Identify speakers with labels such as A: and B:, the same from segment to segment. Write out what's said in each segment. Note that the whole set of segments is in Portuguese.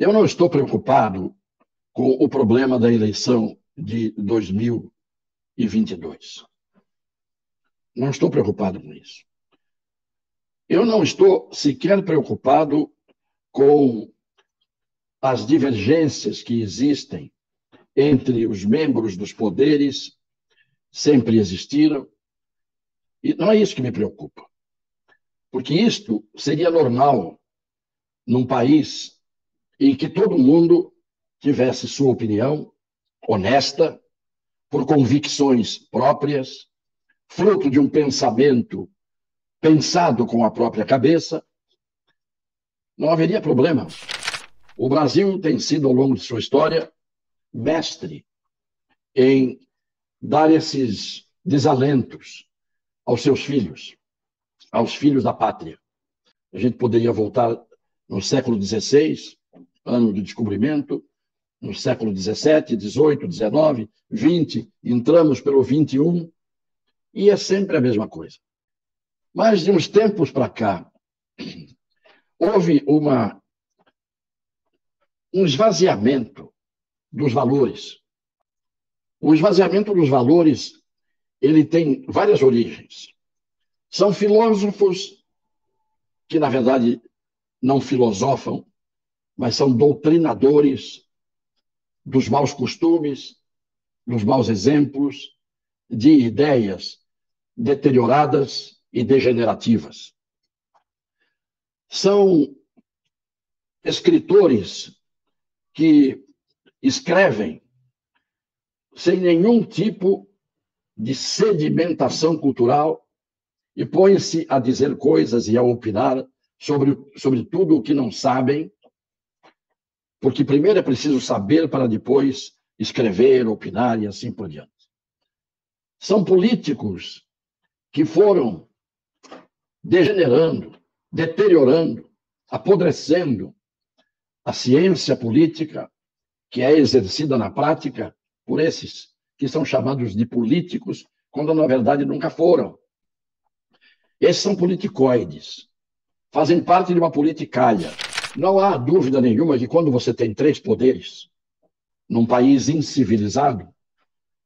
A: Eu não estou preocupado com o problema da eleição de 2022. Não estou preocupado com isso. Eu não estou sequer preocupado com as divergências que existem entre os membros dos poderes, sempre existiram, e não é isso que me preocupa. Porque isto seria normal num país em que todo mundo tivesse sua opinião honesta, por convicções próprias, fruto de um pensamento pensado com a própria cabeça, não haveria problema. O Brasil tem sido, ao longo de sua história, mestre em dar esses desalentos aos seus filhos, aos filhos da pátria. A gente poderia voltar no século XVI, ano do descobrimento, no século XVII, XVIII, XIX, XX, entramos pelo XXI, e é sempre a mesma coisa. Mas de uns tempos para cá, houve um esvaziamento dos valores. O esvaziamento dos valores, ele tem várias origens. São filósofos que, na verdade, não filosofam, mas são doutrinadores dos maus costumes, dos maus exemplos, de ideias deterioradas e degenerativas. São escritores que escrevem sem nenhum tipo de sedimentação cultural e põem-se a dizer coisas e a opinar sobre tudo o que não sabem, porque primeiro é preciso saber para depois escrever, opinar e assim por diante. São políticos que foram degenerando, deteriorando, apodrecendo a ciência política que é exercida na prática por esses que são chamados de políticos, quando na verdade nunca foram. Esses são politicoides, fazem parte de uma politicalha. Não há dúvida nenhuma que quando você tem três poderes, num país incivilizado,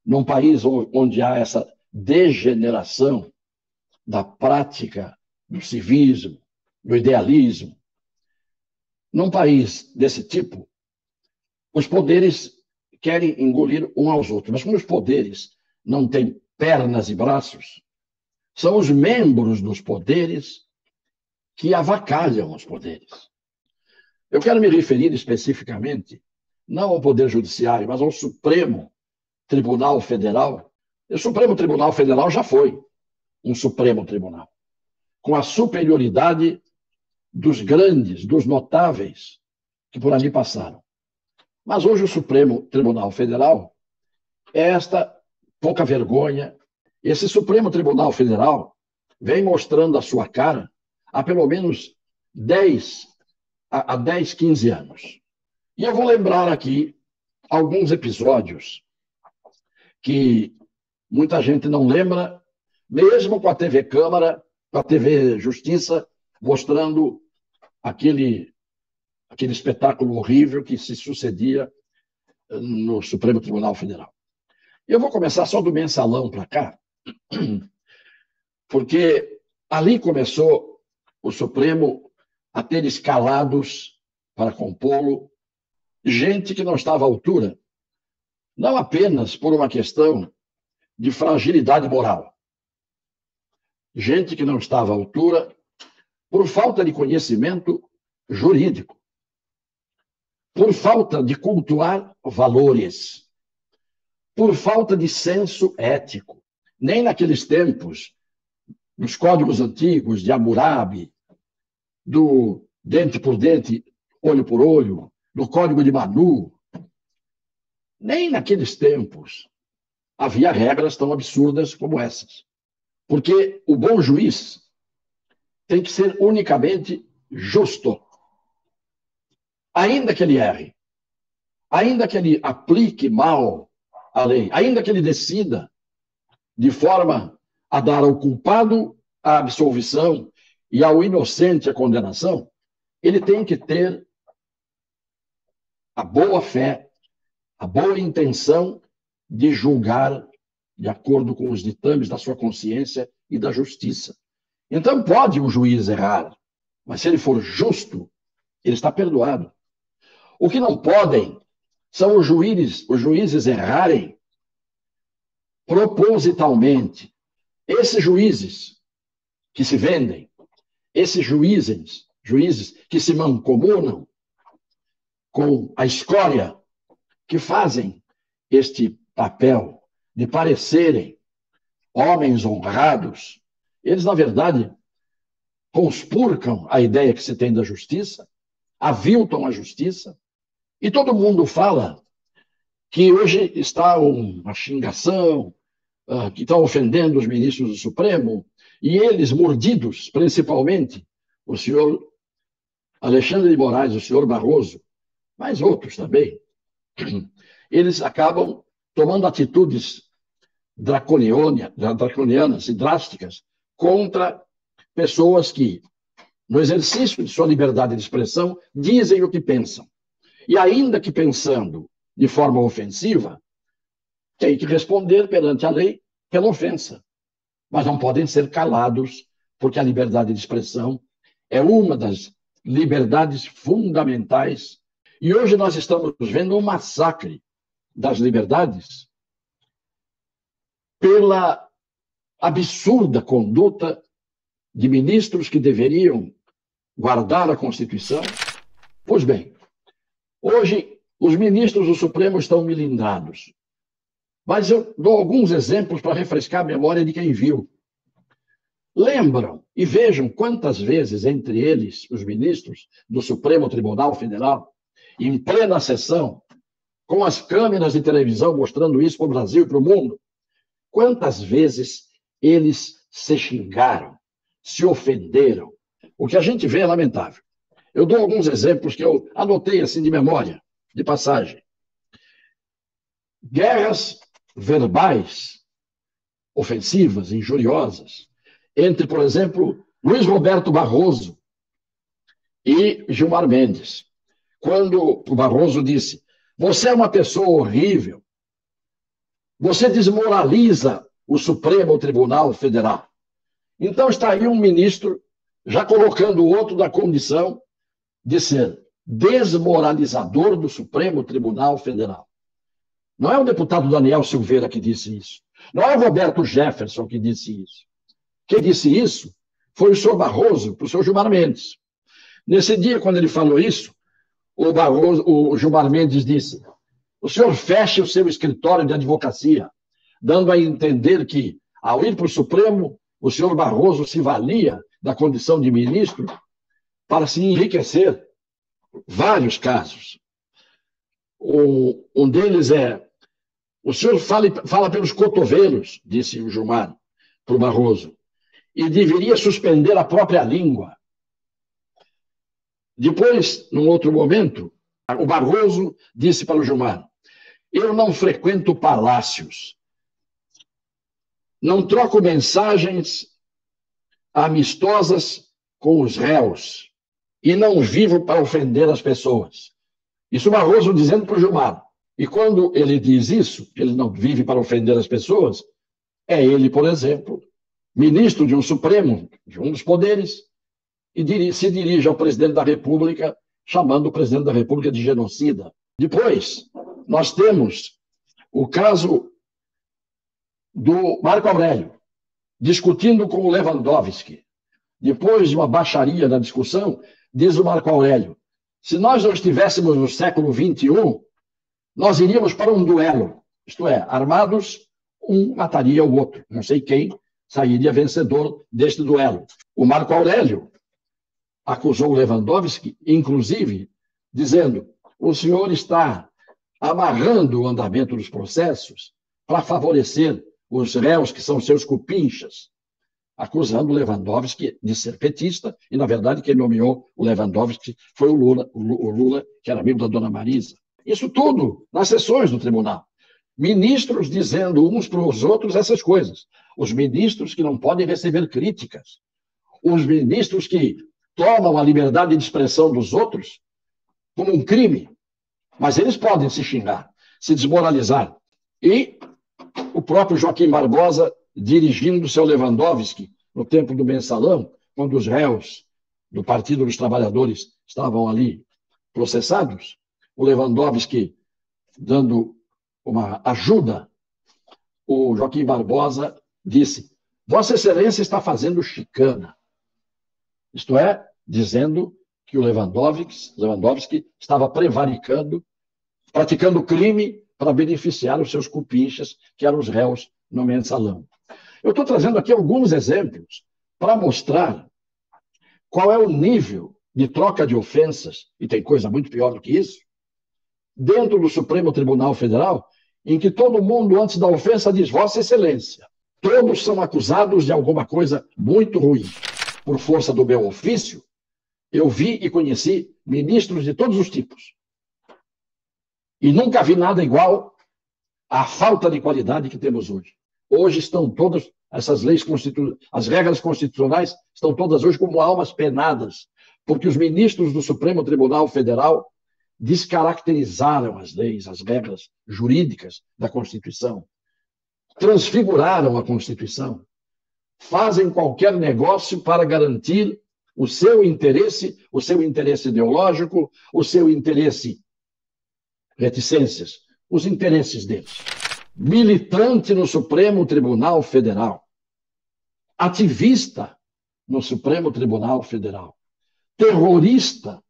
A: num país onde há essa degeneração da prática do civismo, do idealismo, num país desse tipo, os poderes querem engolir um aos outros. Mas como os poderes não têm pernas e braços, são os membros dos poderes que avacalham os poderes. Eu quero me referir especificamente, não ao Poder Judiciário, mas ao Supremo Tribunal Federal. O Supremo Tribunal Federal já foi um Supremo Tribunal, com a superioridade dos grandes, dos notáveis que por ali passaram. Mas hoje o Supremo Tribunal Federal é esta pouca vergonha. Esse Supremo Tribunal Federal vem mostrando a sua cara há pelo menos 10, 15 anos. E eu vou lembrar aqui alguns episódios que muita gente não lembra, mesmo com a TV Câmara, com a TV Justiça, mostrando aquele espetáculo horrível que se sucedia no Supremo Tribunal Federal. Eu vou começar só do mensalão para cá, porque ali começou o Supremo a ter escalados para compô-lo gente que não estava à altura, não apenas por uma questão de fragilidade moral. Gente que não estava à altura por falta de conhecimento jurídico, por falta de cultuar valores, por falta de senso ético. Nem naqueles tempos, dos códigos antigos de Hammurabi, do dente por dente, olho por olho, do Código de Manu, nem naqueles tempos havia regras tão absurdas como essas. Porque o bom juiz tem que ser unicamente justo. Ainda que ele erre, ainda que ele aplique mal a lei, ainda que ele decida de forma a dar ao culpado a absolvição e ao inocente a condenação, ele tem que ter a boa fé, a boa intenção de julgar de acordo com os ditames da sua consciência e da justiça. Então pode o juiz errar, mas se ele for justo, ele está perdoado. O que não podem são os juízes errarem propositalmente. Esses juízes que se vendem, esses juízes que se mancomunam com a escória, que fazem este papel de parecerem homens honrados, eles, na verdade, conspurcam a ideia que se tem da justiça, aviltam a justiça, e todo mundo fala que hoje está uma xingação, que estão ofendendo os ministros do Supremo, e eles, mordidos, principalmente, o senhor Alexandre de Moraes, o senhor Barroso, mas outros também, eles acabam tomando atitudes draconianas e drásticas contra pessoas que, no exercício de sua liberdade de expressão, dizem o que pensam. E ainda que pensando de forma ofensiva, tem que responder perante a lei pela ofensa. Mas não podem ser calados, porque a liberdade de expressão é uma das liberdades fundamentais. E hoje nós estamos vendo um massacre das liberdades pela absurda conduta de ministros que deveriam guardar a Constituição. Pois bem, hoje os ministros do Supremo estão milindrados. Mas eu dou alguns exemplos para refrescar a memória de quem viu. Lembram e vejam quantas vezes, entre eles, os ministros do Supremo Tribunal Federal, em plena sessão, com as câmeras de televisão mostrando isso para o Brasil e para o mundo, quantas vezes eles se xingaram, se ofenderam. O que a gente vê é lamentável. Eu dou alguns exemplos que eu anotei assim de memória, de passagem. Guerras verbais, ofensivas, injuriosas, entre, por exemplo, Luiz Roberto Barroso e Gilmar Mendes. Quando o Barroso disse: "Você é uma pessoa horrível, você desmoraliza o Supremo Tribunal Federal." Então está aí um ministro já colocando o outro na condição de ser desmoralizador do Supremo Tribunal Federal. Não é o deputado Daniel Silveira que disse isso. Não é o Roberto Jefferson que disse isso. Quem disse isso foi o senhor Barroso, o senhor Gilmar Mendes. Nesse dia, quando ele falou isso, o Gilmar Mendes disse: "O senhor feche o seu escritório de advocacia", dando a entender que, ao ir para o Supremo, o senhor Barroso se valia da condição de ministro para se enriquecer. Vários casos. Um deles é: "O senhor fala pelos cotovelos", disse o Gilmar para o Barroso, "e deveria suspender a própria língua." Depois, num outro momento, o Barroso disse para o Gilmar: "Eu não frequento palácios, não troco mensagens amistosas com os réus e não vivo para ofender as pessoas." Isso o Barroso dizendo para o Gilmar. E quando ele diz isso, ele não vive para ofender as pessoas, é ele, por exemplo, ministro de um Supremo, de um dos poderes, e se dirige ao presidente da República, chamando o presidente da República de genocida. Depois, nós temos o caso do Marco Aurélio, discutindo com o Lewandowski. Depois de uma baixaria na discussão, diz o Marco Aurélio: "Se nós não estivéssemos no século XXI, nós iríamos para um duelo. Isto é, armados, um mataria o outro. Não sei quem sairia vencedor deste duelo." O Marco Aurélio acusou o Lewandowski, inclusive, dizendo: "O senhor está amarrando o andamento dos processos para favorecer os réus que são seus cupinchas", acusando o Lewandowski de ser petista, e, na verdade, quem nomeou o Lewandowski foi o Lula, que era amigo da dona Marisa. Isso tudo nas sessões do tribunal. Ministros dizendo uns para os outros essas coisas. Os ministros que não podem receber críticas. Os ministros que tomam a liberdade de expressão dos outros como um crime. Mas eles podem se xingar, se desmoralizar. E o próprio Joaquim Barbosa, dirigindo o seu Lewandowski no tempo do Mensalão, quando os réus do Partido dos Trabalhadores estavam ali processados, o Lewandowski dando uma ajuda, o Joaquim Barbosa disse: Vossa Excelência está fazendo chicana. Isto é, dizendo que o Lewandowski estava prevaricando, praticando crime para beneficiar os seus cupinchas, que eram os réus no Mensalão. Eu estou trazendo aqui alguns exemplos para mostrar qual é o nível de troca de ofensas, e tem coisa muito pior do que isso, dentro do Supremo Tribunal Federal, em que todo mundo, antes da ofensa, diz Vossa Excelência. Todos são acusados de alguma coisa muito ruim. Por força do meu ofício, eu vi e conheci ministros de todos os tipos. E nunca vi nada igual à falta de qualidade que temos hoje. Hoje estão todas essas leis constitucionais, as regras constitucionais estão todas hoje como almas penadas, porque os ministros do Supremo Tribunal Federal descaracterizaram as leis, as regras jurídicas da Constituição, transfiguraram a Constituição, fazem qualquer negócio para garantir o seu interesse ideológico, o seu interesse, reticências, os interesses deles. Militante no Supremo Tribunal Federal, ativista no Supremo Tribunal Federal, terrorista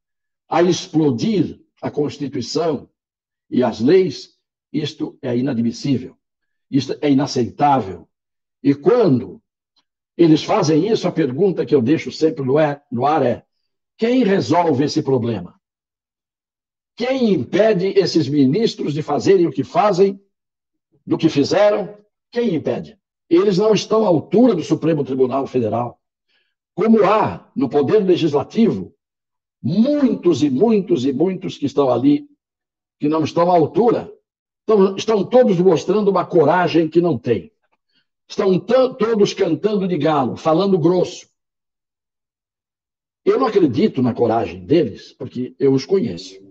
A: a explodir a Constituição e as leis, isto é inadmissível, isto é inaceitável. E quando eles fazem isso, a pergunta que eu deixo sempre no ar é: quem resolve esse problema? Quem impede esses ministros de fazerem o que fazem, do que fizeram? Quem impede? Eles não estão à altura do Supremo Tribunal Federal. Como há no Poder Legislativo muitos e muitos e muitos que estão ali, que não estão à altura, estão todos mostrando uma coragem que não têm. Estão todos cantando de galo, falando grosso. Eu não acredito na coragem deles, porque eu os conheço.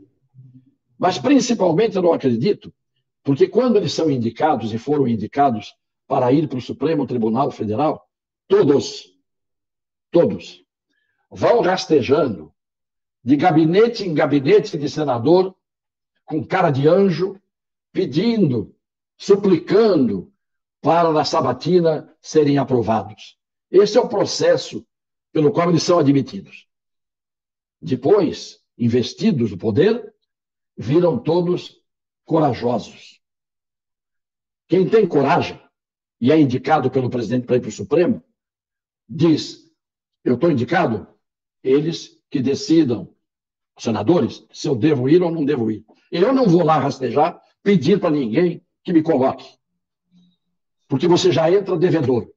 A: Mas, principalmente, eu não acredito, porque quando eles são indicados e foram indicados para ir para o Supremo Tribunal Federal, todos vão rastejando de gabinete em gabinete de senador, com cara de anjo, pedindo, suplicando para na sabatina serem aprovados. Esse é o processo pelo qual eles são admitidos. Depois, investidos no poder, viram todos corajosos. Quem tem coragem e é indicado pelo presidente para ir para o Supremo, diz: eu estou indicado, eles que decidam, senadores, se eu devo ir ou não devo ir. Eu não vou lá rastejar, pedir para ninguém que me coloque. Porque você já entra devedor.